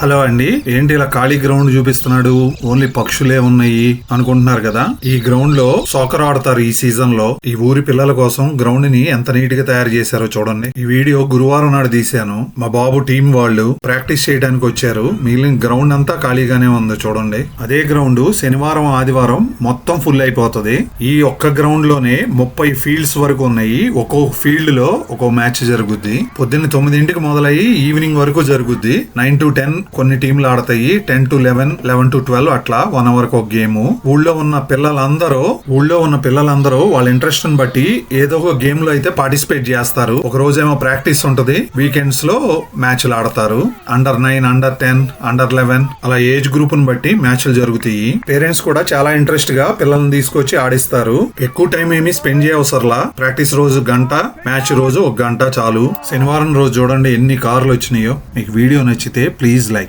Hello అండి, ఏంటి ఇలా ఖాళీ గ్రౌండ్ చూపిస్తున్నాడు, ఓన్లీ పక్షులే ఉన్నాయి అనుకుంటున్నారు కదా. ఈ గ్రౌండ్ లో సాకర్ ఆడతారు. ఈ సీజన్ లో ఈ ఊరి పిల్లల కోసం గ్రౌండ్ ని ఎంత నీట్ గా తయారు చేశారో చూడండి. ఈ వీడియో గురువారం నాడు తీశాను. మా బాబు టీం వాళ్ళు ప్రాక్టీస్ చేయడానికి వచ్చారు. మిగిలిన గ్రౌండ్ అంతా ఖాళీగానే ఉంది చూడండి. అదే గ్రౌండ్ శనివారం ఆదివారం మొత్తం ఫుల్ అయిపోతుంది. ఈ ఒక్క గ్రౌండ్ లోనే 30 ఫీల్డ్స్ వరకు ఉన్నాయి. ఒక్కొక్క ఫీల్డ్ లో ఒక్కో మ్యాచ్ జరుగుద్ది. పొద్దున్న 9 మొదలయ్యి ఈవినింగ్ వరకు జరుగుద్ది. 9 to 10 కొన్ని టీంలు ఆడతాయి. 10 to 11, 11 to 12 అట్లా 1 hour ఒక గేమ్. ఊళ్ళో ఉన్న పిల్లలందరూ వాళ్ళ ఇంట్రెస్ట్ ని బట్టి ఏదో ఒక గేమ్ లో అయితే పార్టిసిపేట్ చేస్తారు. ఒక రోజేమో ప్రాక్టీస్ ఉంటది, వీకెండ్స్ లో మ్యాచ్లు ఆడతారు. Under 9, Under 10, Under 11 అలా ఏజ్ గ్రూప్ ని బట్టి మ్యాచ్లు జరుగుతాయి. పేరెంట్స్ కూడా చాలా ఇంట్రెస్ట్ గా పిల్లల్ని తీసుకొచ్చి ఆడిస్తారు. ఎక్కువ టైం ఏమి స్పెండ్ చేయవసరలా. ప్రాక్టీస్ రోజు గంట, మ్యాచ్ రోజు 1 గంట చాలు. శనివారం రోజు చూడండి ఎన్ని కార్లు వచ్చినాయో. మీకు వీడియో నచ్చితే ప్లీజ్ లైక్.